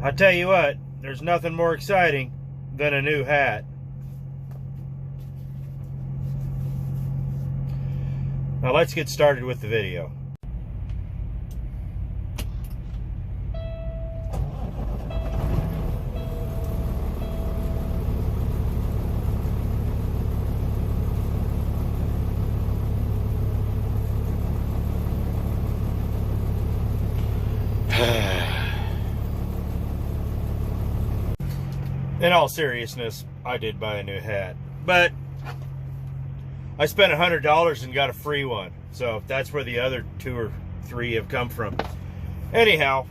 I tell you what, there's nothing more exciting than a new hat. Now let's get started with the video. In all seriousness, I did buy a new hat, but I spent $100 and got a free one. So that's where the other 2 or 3 have come from. Anyhow,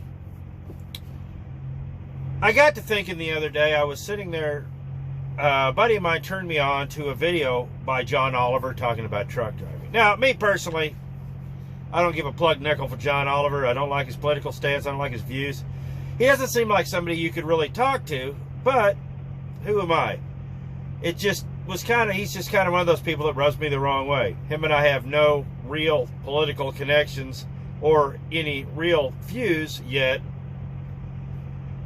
I got to thinking the other day, I was sitting there, a buddy of mine turned me on to a video by John Oliver talking about truck driving. Now, me personally, I don't give a plug nickel for John Oliver. I don't like his political stance. I don't like his views. He doesn't seem like somebody you could really talk to, but who am I? It just was he's just kind of one of those people that rubs me the wrong way. Him and I have no real political connections or any real views, yet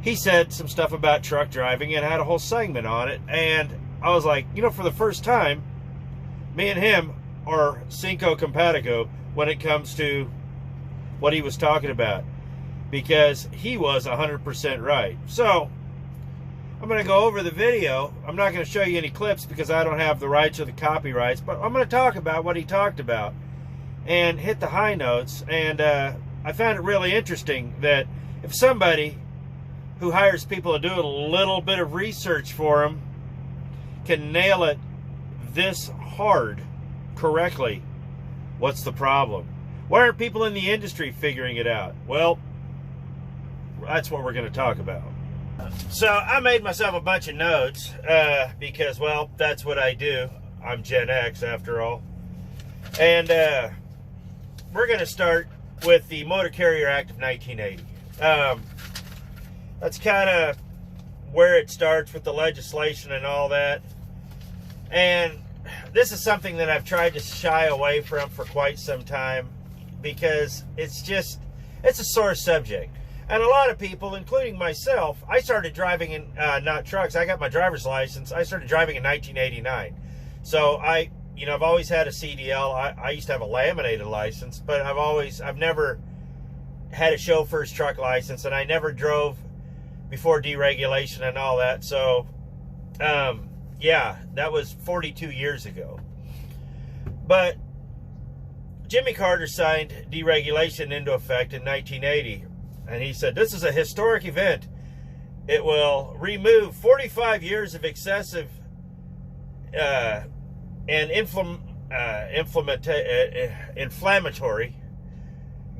he said some stuff about truck driving and had a whole segment on it. And I was like, you know, for the first time, me and him are cinco compatigo when it comes to what he was talking about, because he was 100% right. So I'm going to go over the video. I'm not going to show you any clips because I don't have the rights or the copyrights, but I'm going to talk about what he talked about and hit the high notes. And I found it really interesting that if somebody who hires people to do a little bit of research for them can nail it this hard correctly, what's the problem? Why aren't people in the industry figuring it out? Well, that's what we're going to talk about. So I made myself a bunch of notes because, well, that's what I do. I'm Gen X after all. And we're going to start with the Motor Carrier Act of 1980. That's kind of where it starts with the legislation and all that. And this is something that I've tried to shy away from for quite some time because it's a sore subject. And a lot of people, including myself, I started driving in, not trucks, I got my driver's license, I started driving in 1989. So I've always had a CDL. I used to have a laminated license, but I've never had a chauffeur's truck license, and I never drove before deregulation and all that. So, yeah, that was 42 years ago. But Jimmy Carter signed deregulation into effect in 1980. And he said, this is a historic event. It will remove 45 years of excessive and inflammatory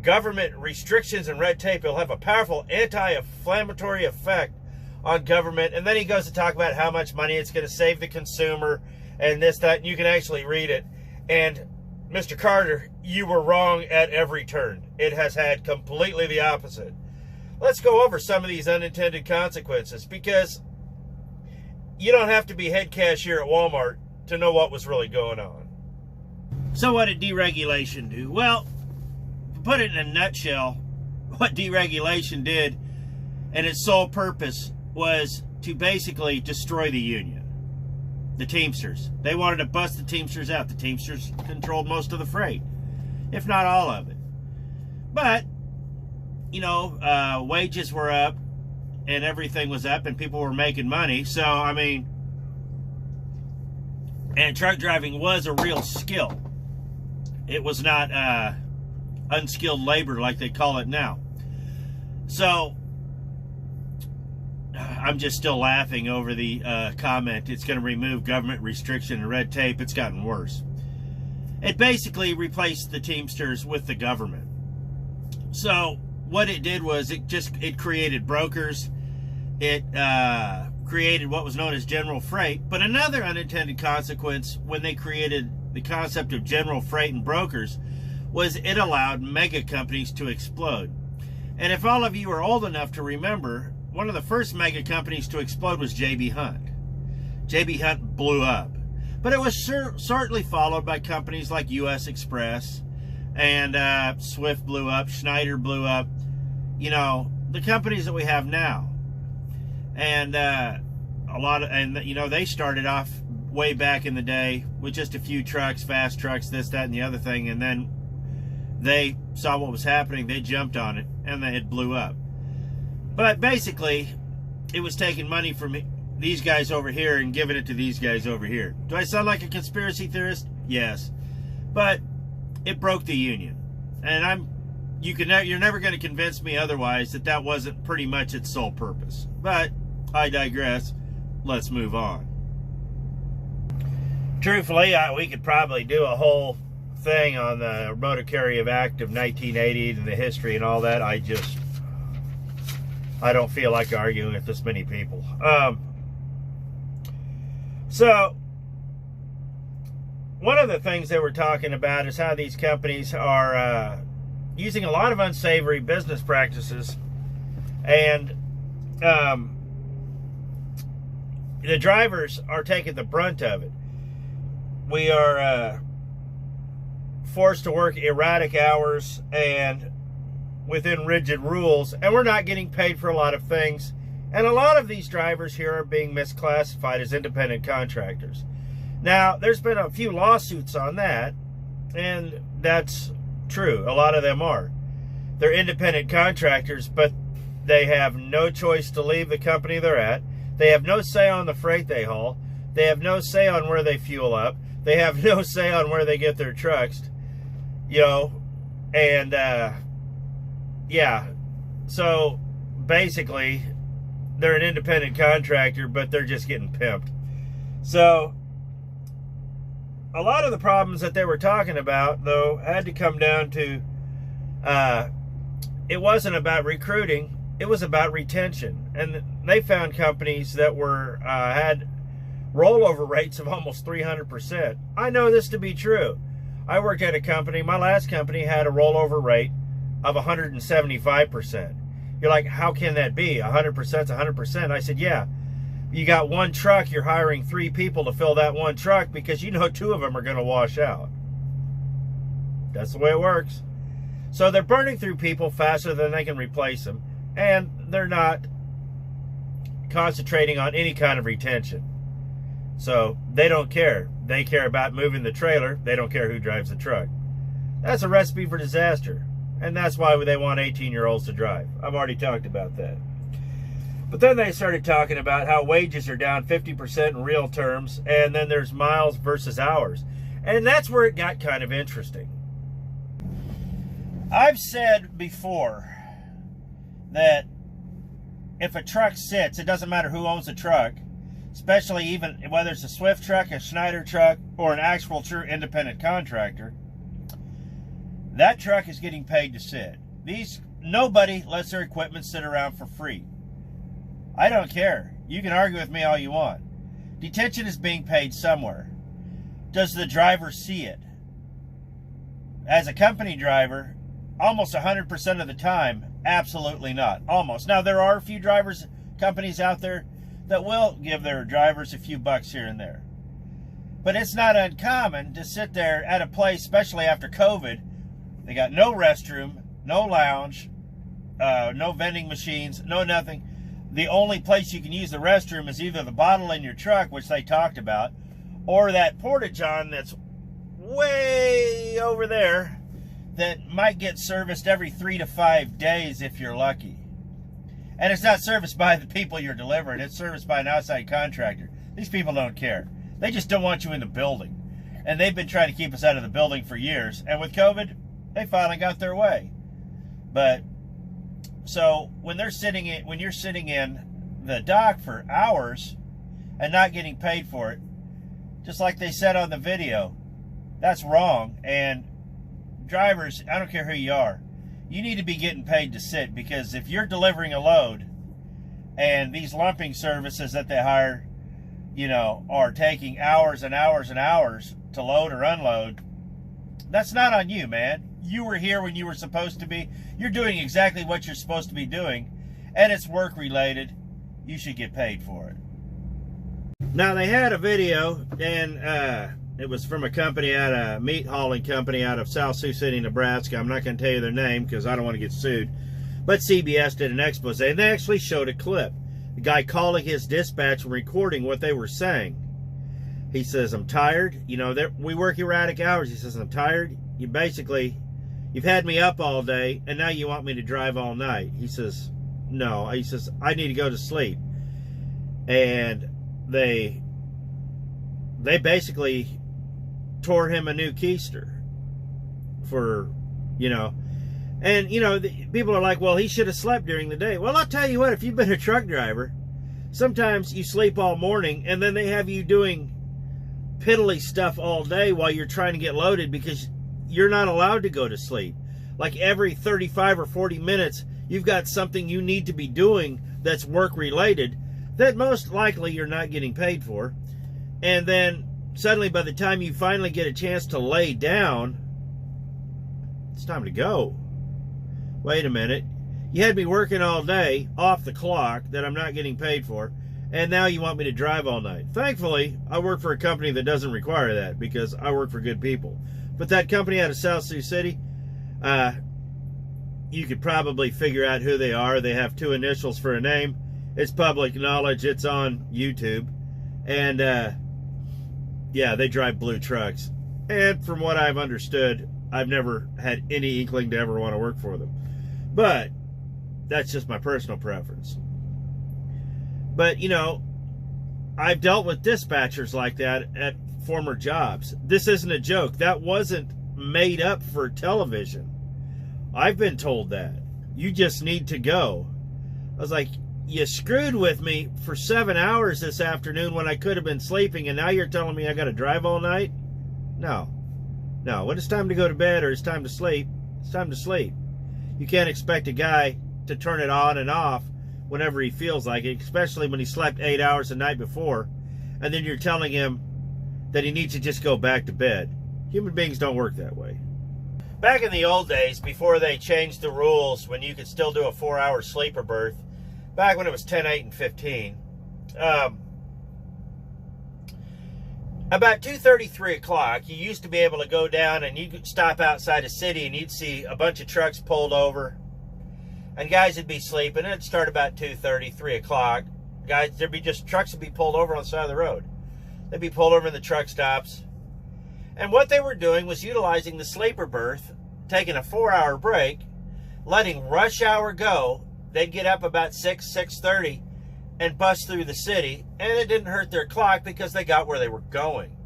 government restrictions and red tape. It'll have a powerful anti-inflammatory effect on government. And then he goes to talk about how much money it's going to save the consumer and this, that. And you can actually read it. And Mr. Carter, you were wrong at every turn. It has had completely the opposite. Let's go over some of these unintended consequences, because you don't have to be head cashier at Walmart to know what was really going on. So what did deregulation do? Well, to put it in a nutshell, what deregulation did and its sole purpose was to basically destroy the union. The Teamsters. They wanted to bust the Teamsters out. The Teamsters controlled most of the freight, if not all of it. But, you know, wages were up and everything was up and people were making money. So, I mean, and truck driving was a real skill. It was not unskilled labor like they call it now. So, I'm just still laughing over the comment, it's going to remove government restriction and red tape. It's gotten worse. It basically replaced the Teamsters with the government. So what it did was it created brokers. It created what was known as general freight. But another unintended consequence when they created the concept of general freight and brokers was it allowed mega companies to explode. And if all of you are old enough to remember, one of the first mega companies to explode was J.B. Hunt. J.B. Hunt blew up. But it was shortly followed by companies like U.S. Express, and Swift blew up, Schneider blew up. You know, the companies that we have now. And they started off way back in the day with just a few trucks, fast trucks, this, that, and the other thing, and then they saw what was happening, they jumped on it, and then it blew up. But basically, it was taking money from these guys over here and giving it to these guys over here. Do I sound like a conspiracy theorist? Yes. But it broke the union. And you're never going to convince me otherwise that wasn't pretty much its sole purpose. But I digress. Let's move on. Truthfully, we could probably do a whole thing on the Motor Carrier Act of 1980 and the history and all that. I don't feel like arguing with this many people. So, one of the things they were talking about is how these companies are using a lot of unsavory business practices, and the drivers are taking the brunt of it. We are forced to work erratic hours and within rigid rules, and we're not getting paid for a lot of things. And a lot of these drivers here are being misclassified as independent contractors. Now, there's been a few lawsuits on that, and that's true. A lot of them are. They're independent contractors, but they have no choice to leave the company they're at. They have no say on the freight they haul. They have no say on where they fuel up. They have no say on where they get their trucks, and yeah. So basically, they're an independent contractor, but they're just getting pimped. So a lot of the problems that they were talking about, though, had to come down to it wasn't about recruiting, it was about retention. And they found companies that had rollover rates of almost 300%. I know this to be true. I worked at a company, my last company had a rollover rate of 175%. You're like, how can that be? 100% is 100%. I said, yeah. You got one truck, you're hiring 3 people to fill that one truck because 2 of them are going to wash out. That's the way it works. So they're burning through people faster than they can replace them, and they're not concentrating on any kind of retention. So they don't care. They care about moving the trailer. They don't care who drives the truck. That's a recipe for disaster. And that's why they want 18-year-olds to drive. I've already talked about that. But then they started talking about how wages are down 50% in real terms, and then there's miles versus hours. And that's where it got kind of interesting. I've said before that if a truck sits, it doesn't matter who owns the truck, especially even whether it's a Swift truck, a Schneider truck, or an actual true independent contractor, that truck is getting paid to sit. Nobody lets their equipment sit around for free. I don't care. You can argue with me all you want. Detention is being paid somewhere. Does the driver see it? As a company driver, almost 100% of the time, absolutely not. Almost. Now, there are a few companies out there that will give their drivers a few bucks here and there. But it's not uncommon to sit there at a place, especially after COVID. They got no restroom, no lounge, no vending machines, no nothing. The only place you can use the restroom is either the bottle in your truck, which they talked about, or that porta-john that's way over there that might get serviced every 3 to 5 days if you're lucky. And it's not serviced by the people you're delivering. It's serviced by an outside contractor. These people don't care. They just don't want you in the building. And they've been trying to keep us out of the building for years. And with COVID, they finally got their way. But so when you're sitting in the dock for hours and not getting paid for it, just like they said on the video, that's wrong. And drivers, I don't care who you are, you need to be getting paid to sit, because if you're delivering a load and these lumping services that they hire, are taking hours and hours and hours to load or unload, that's not on you, man. You were here when you were supposed to be. You're doing exactly what you're supposed to be doing, and it's work related. You should get paid for it. Now, they had a video, and it was from a meat hauling company out of South Sioux City, Nebraska. I'm not going to tell you their name because I don't want to get sued. But CBS did an expose, and they actually showed a clip. The guy calling his dispatch and recording what they were saying. He says, I'm tired. You know, we work erratic hours. He says, I'm tired. You've had me up all day, and now you want me to drive all night. He says, no. He says, I need to go to sleep. And they basically tore him a new keister for, you know. And, you know, people are like, well, he should have slept during the day. Well, I'll tell you what, if you've been a truck driver, sometimes you sleep all morning, and then they have you doing piddly stuff all day while you're trying to get loaded because you're not allowed to go to sleep. Like every 35 or 40 minutes, you've got something you need to be doing that's work-related that most likely you're not getting paid for. And then suddenly by the time you finally get a chance to lay down, it's time to go. Wait a minute. You had me working all day off the clock that I'm not getting paid for, and now you want me to drive all night. Thankfully, I work for a company that doesn't require that because I work for good people. But that company out of South Sioux City, you could probably figure out who they are. They have 2 initials for a name. It's public knowledge. It's on YouTube. And, yeah, they drive blue trucks. And from what I've understood, I've never had any inkling to ever want to work for them. But that's just my personal preference. But, you know, I've dealt with dispatchers like that at former jobs. This isn't a joke. That wasn't made up for television. I've been told that. You just need to go. I was like, you screwed with me for 7 hours this afternoon when I could have been sleeping, and now you're telling me I got to drive all night? No. No, when it's time to go to bed or it's time to sleep, it's time to sleep. You can't expect a guy to turn it on and off whenever he feels like it, especially when he slept 8 hours the night before, and then you're telling him that he needs to just go back to bed. Human beings don't work that way. Back in the old days, before they changed the rules, when you could still do a 4-hour sleeper berth, back when it was 10, 8, and 15, about 2:30, 3 o'clock, you used to be able to go down and you could stop outside a city and you'd see a bunch of trucks pulled over. And guys would be sleeping. It'd start about 2:30, 3 o'clock. Guys, there'd be just trucks would be pulled over on the side of the road. They'd be pulled over in the truck stops. And what they were doing was utilizing the sleeper berth, taking a 4-hour break, letting rush hour go. They'd get up about 6, 6:30 and bust through the city. And it didn't hurt their clock because they got where they were going.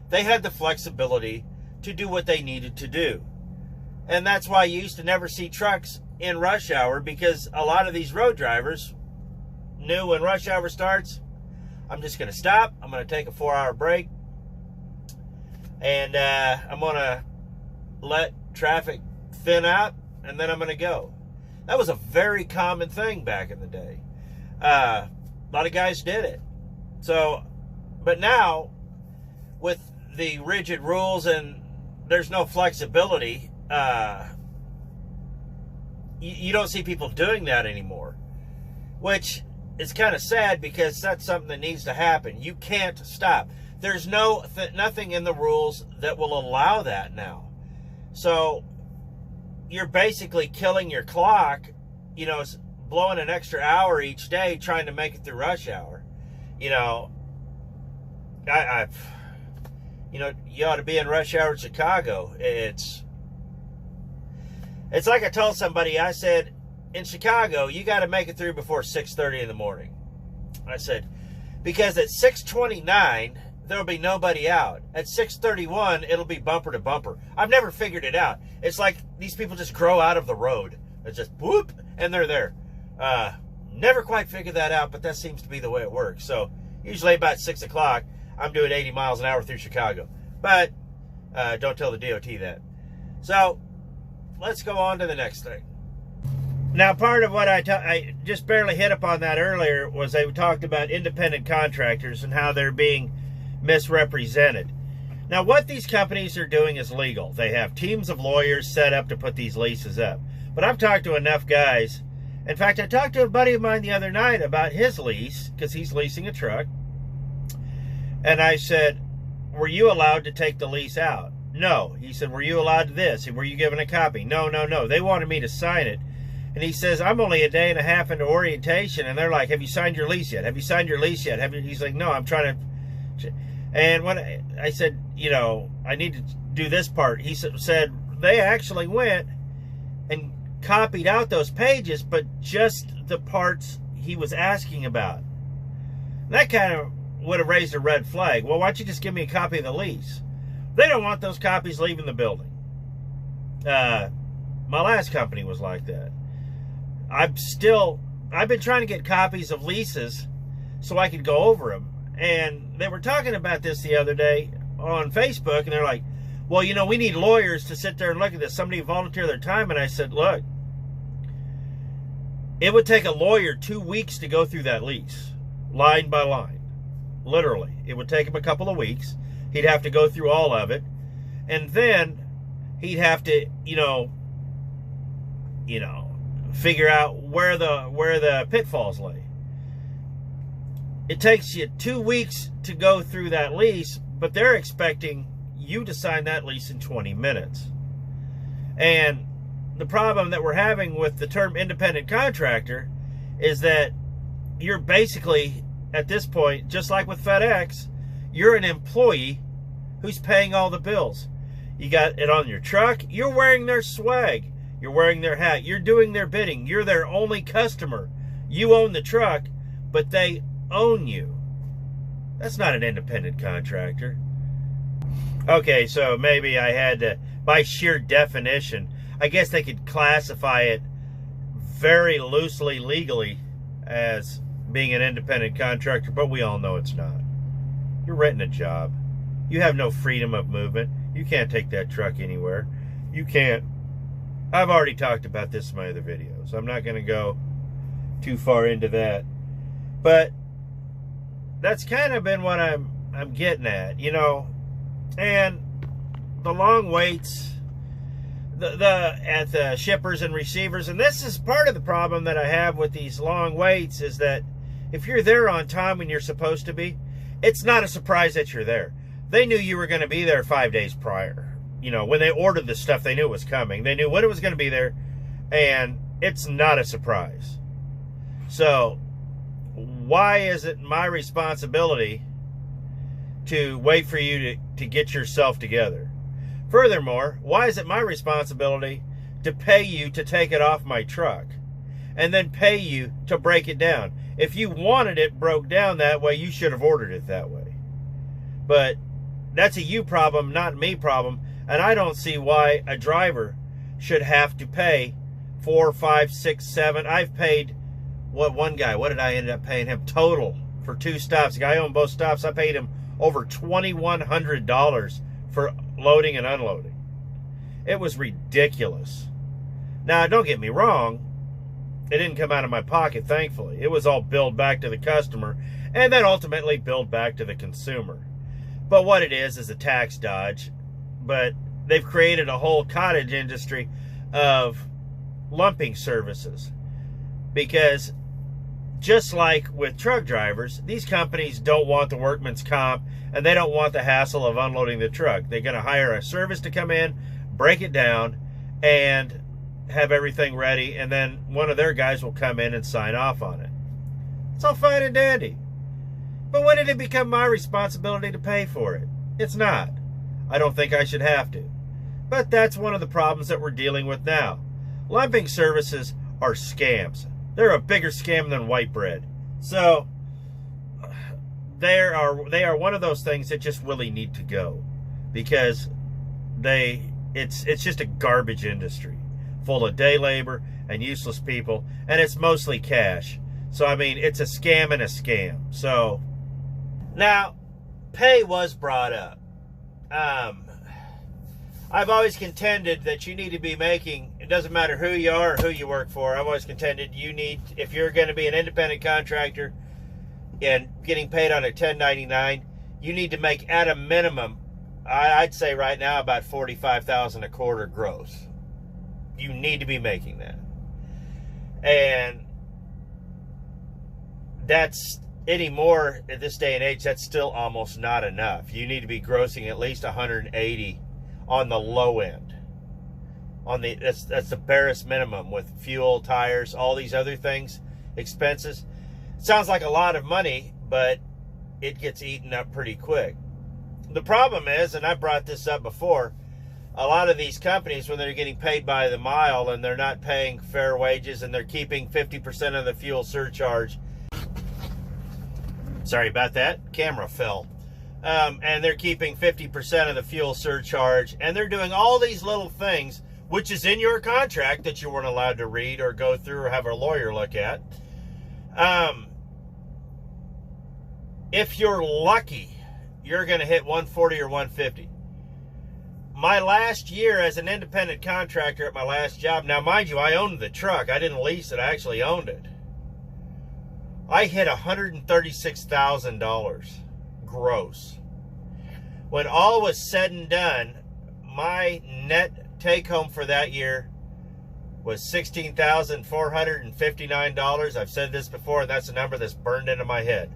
They had the flexibility to do what they needed to do. And that's why you used to never see trucks in rush hour, because a lot of these road drivers knew when rush hour starts, I'm just going to stop, I'm going to take a 4-hour break, and I'm going to let traffic thin out, and then I'm going to go. That was a very common thing back in the day. A lot of guys did it. So, but now, with the rigid rules and there's no flexibility, you don't see people doing that anymore, which is kind of sad because that's something that needs to happen. You can't stop. There's nothing in the rules that will allow that now. So you're basically killing your clock, you know, blowing an extra hour each day trying to make it through rush hour. You know, you know, you ought to be in rush hour in Chicago. It's like I told somebody, I said, in Chicago, you got to make it through before 6:30 in the morning. I said, because at 6:29, there'll be nobody out. At 6:31, it'll be bumper to bumper. I've never figured it out. It's like these people just grow out of the road. It's just whoop, and they're there. Never quite figured that out, but that seems to be the way it works. So usually about 6 o'clock, I'm doing 80 miles an hour through Chicago. But don't tell the DOT that. So let's go on to the next thing. Now, part of what I just barely hit upon that earlier was they talked about independent contractors and how they're being misrepresented. Now, what these companies are doing is legal. They have teams of lawyers set up to put these leases up. But I've talked to enough guys. In fact, I talked to a buddy of mine the other night about his lease, because he's leasing a truck. And I said, were you allowed to take the lease out? No. He said, were you allowed to this? And were you given a copy? No, no, no. They wanted me to sign it. And he says, I'm only a day and a half into orientation. And they're like, have you signed your lease yet? Have you signed your lease yet? He's like, no, I'm trying to. And when I said, you know, I need to do this part, he said they actually went and copied out those pages, but just the parts he was asking about. And that kind of would have raised a red flag. Well, why don't you just give me a copy of the lease? They don't want those copies leaving the building. My last company was like that. I've been trying to get copies of leases so I could go over them. And they were talking about this the other day on Facebook, and they're like, well, you know, we need lawyers to sit there and look at this. Somebody volunteer their time. And I said, look, it would take a lawyer 2 weeks to go through that lease, line by line. Literally. It would take him a couple of weeks. He'd have to go through all of it. And then he'd have to, you know, figure out where the pitfalls lay. It takes you 2 weeks to go through that lease, but they're expecting you to sign that lease in 20 minutes. And the problem that we're having with the term independent contractor is that you're basically, at this point, just like with FedEx, you're an employee who's paying all the bills. You got it on your truck. You're wearing their swag. You're wearing their hat. You're doing their bidding. You're their only customer. You own the truck, but they own you. That's not an independent contractor. Okay, so maybe I had to, by sheer definition, I guess they could classify it very loosely legally as being an independent contractor, but we all know it's not. You're renting a job. You have no freedom of movement. You can't take that truck anywhere. You can't. I've already talked about this in my other videos. I'm not going to go too far into that. But that's kind of been what I'm getting at, you know. And the long waits at the shippers and receivers, and this is part of the problem that I have with these long waits, is that if you're there on time when you're supposed to be, it's not a surprise that you're there. They knew you were going to be there 5 days prior. You know, when they ordered the stuff, they knew it was coming. They knew when it was going to be there, and it's not a surprise. So why is it my responsibility to wait for you to get yourself together? Furthermore, why is it my responsibility to pay you to take it off my truck and then pay you to break it down? If you wanted it broke down that way, you should have ordered it that way. But that's a you problem, not a me problem. And I don't see why a driver should have to pay 4, 5, 6, 7. I've paid, one guy, what did I end up paying him total for 2 stops? The guy owned both stops. I paid him over $2,100 for loading and unloading. It was ridiculous. Now, don't get me wrong. It didn't come out of my pocket, thankfully. It was all billed back to the customer and then ultimately billed back to the consumer. But what it is a tax dodge. But they've created a whole cottage industry of lumping services. Because just like with truck drivers, these companies don't want the workman's comp and they don't want the hassle of unloading the truck. They're going to hire a service to come in, break it down, and have everything ready, and then one of their guys will come in and sign off on it. It's all fine and dandy. But when did it become my responsibility to pay for it? It's not. I don't think I should have to. But that's one of the problems that we're dealing with now. Lumping services are scams. They're a bigger scam than white bread. So they are one of those things that just really need to go, because it's just a garbage industry full of day labor and useless people, and it's mostly cash. So I mean, it's a scam and a scam. So now pay was brought up. I've always contended that you need to be making, it doesn't matter who you are or who you work for, I've always contended you need, if you're going to be an independent contractor and getting paid on a 1099, you need to make at a minimum, I'd say right now, about $45,000 a quarter gross. You need to be making that. And that's, anymore at this day and age, that's still almost not enough. You need to be grossing at least 180 on the low end. on the that's the barest minimum with fuel, tires, all these other things, expenses. Sounds like a lot of money, but it gets eaten up pretty quick. The problem is, and I brought this up before, a lot of these companies, when they're getting paid by the mile and they're not paying fair wages and they're keeping 50% of the fuel surcharge. Sorry about that, camera fell. And they're keeping 50% of the fuel surcharge, and they're doing all these little things, which is in your contract that you weren't allowed to read or go through or have a lawyer look at. If you're lucky, you're going to hit 140 or 150. My last year as an independent contractor at my last job, now mind you, I owned the truck. I didn't lease it, I actually owned it. I hit $136,000 gross. When all was said and done, my net take home for that year was $16,459. I've said this before, and that's a number that's burned into my head.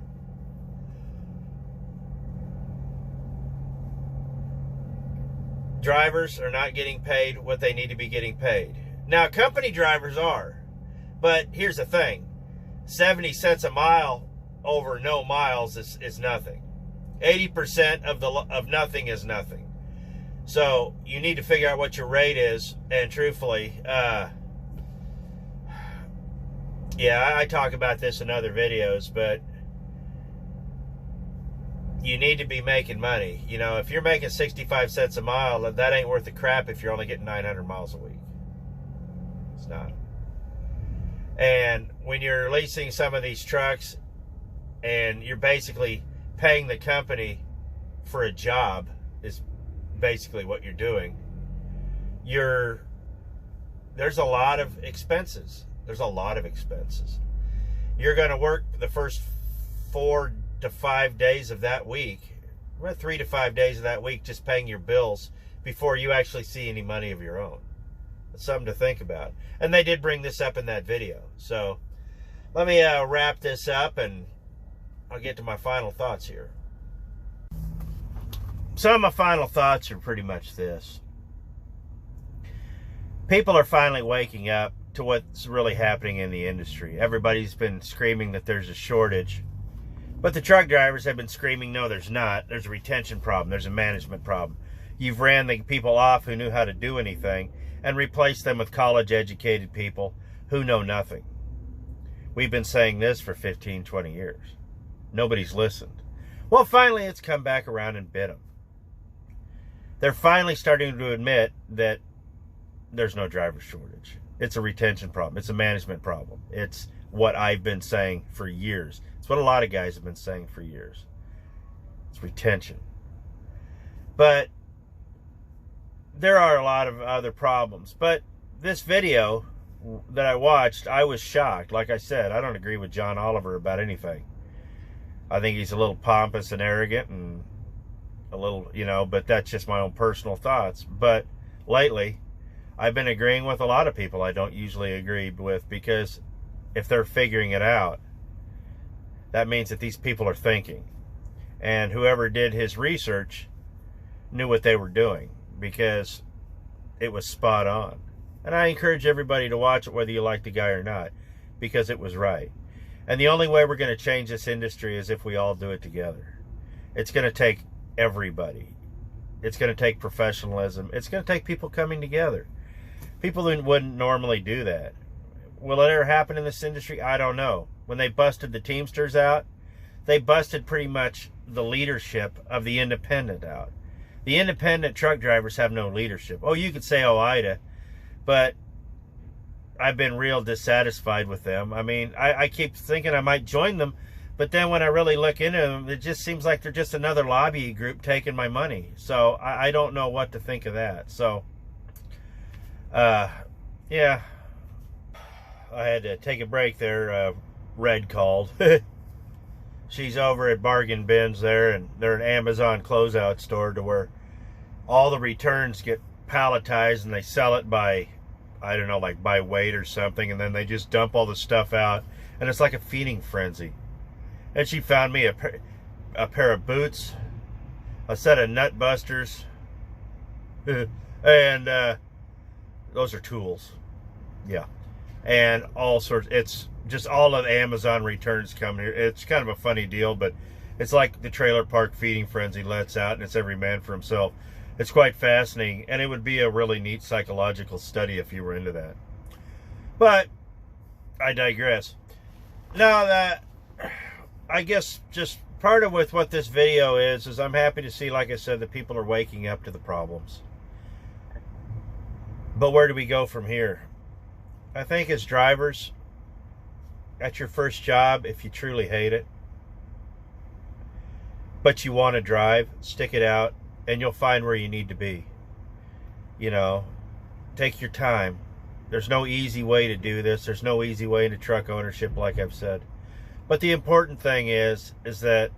Drivers are not getting paid what they need to be getting paid. Now, company drivers are. But here's the thing. 70 cents a mile over no miles is nothing. 80% of nothing is nothing. So you need to figure out what your rate is. And truthfully, yeah, I talk about this in other videos, but you need to be making money. You know, if you're making 65 cents a mile, that ain't worth the crap if you're only getting 900 miles a week. It's not. And when you're leasing some of these trucks and you're basically paying the company for a job, is basically what you're doing, there's a lot of expenses. There's a lot of expenses. You're going to work the first 4 to 5 days of that week, or 3 to 5 days of that week, just paying your bills before you actually see any money of your own. That's something to think about. And they did bring this up in that video. So let me wrap this up and I'll get to my final thoughts here. Some of my final thoughts are pretty much this. People are finally waking up to what's really happening in the industry. Everybody's been screaming that there's a shortage. But the truck drivers have been screaming, no, there's not. There's a retention problem. There's a management problem. You've ran the people off who knew how to do anything and replaced them with college-educated people who know nothing. We've been saying this for 15, 20 years. Nobody's listened. Well, finally, it's come back around and bit them. They're finally starting to admit that there's no driver shortage. It's a retention problem. It's a management problem. It's what I've been saying for years. It's what a lot of guys have been saying for years. It's retention. But there are a lot of other problems. But this video that I watched, I was shocked. Like I said, I don't agree with John Oliver about anything. I think he's a little pompous and arrogant and a little, you know, but that's just my own personal thoughts. But lately, I've been agreeing with a lot of people I don't usually agree with, because if they're figuring it out, that means that these people are thinking. And whoever did his research knew what they were doing, because it was spot on. And I encourage everybody to watch it, whether you like the guy or not, because it was right. And the only way we're going to change this industry is if we all do it together. It's going to take everybody. It's going to take professionalism. It's going to take people coming together. People who wouldn't normally do that. Will it ever happen in this industry? I don't know. When they busted the Teamsters out, they busted pretty much the leadership of the independent out. The independent truck drivers have no leadership. Oh, you could say OIDA, but I've been real dissatisfied with them. I mean, I keep thinking I might join them, but then when I really look into them, it just seems like they're just another lobby group taking my money. So I don't know what to think of that. So, yeah, I had to take a break there. Red called. She's over at Bargain Bins there, and they're an Amazon closeout store to where all the returns get palletized and they sell it by, I don't know, like by weight or something, and then they just dump all the stuff out, and it's like a feeding frenzy. And she found me a pair of boots, a set of nut busters, and those are tools. Yeah. And all sorts. It's just all of Amazon returns come here. It's kind of a funny deal, but it's like the trailer park feeding frenzy lets out, and it's every man for himself. It's quite fascinating, and it would be a really neat psychological study if you were into that. But I digress. Now that, I guess just part of with what this video is I'm happy to see, like I said, that people are waking up to the problems. But where do we go from here? I think as drivers, at your first job, if you truly hate it, but you want to drive, stick it out, and you'll find where you need to be. You know, take your time. There's no easy way to do this. There's no easy way into truck ownership, like I've said. But the important thing is that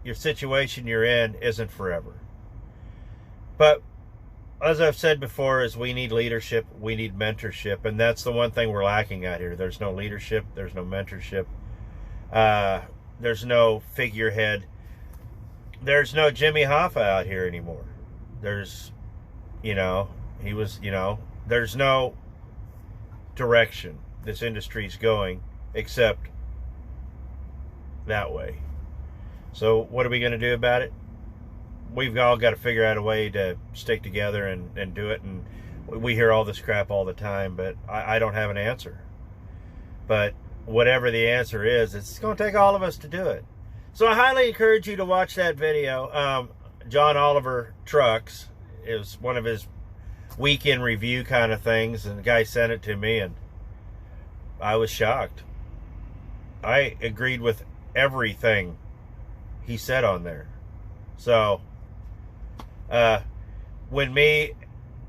your situation you're in isn't forever. But as I've said before, is we need leadership, we need mentorship, and that's the one thing we're lacking out here. There's no leadership, there's no mentorship, there's no figurehead, there's no Jimmy Hoffa out here anymore. There's, there's no direction this industry's going except that way. So what are we going to do about it? We've all got to figure out a way to stick together and do it. And we hear all this crap all the time, but I don't have an answer. But whatever the answer is, it's going to take all of us to do it. So I highly encourage you to watch that video. John Oliver Trucks, it was one of his weekend review kind of things, and the guy sent it to me, and I was shocked. I agreed with everything he said on there. So when me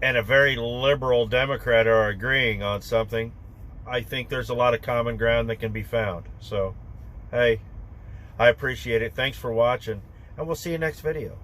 and a very liberal Democrat are agreeing on something, I think there's a lot of common ground that can be found. So hey, I appreciate it. Thanks for watching, and we'll see you next video.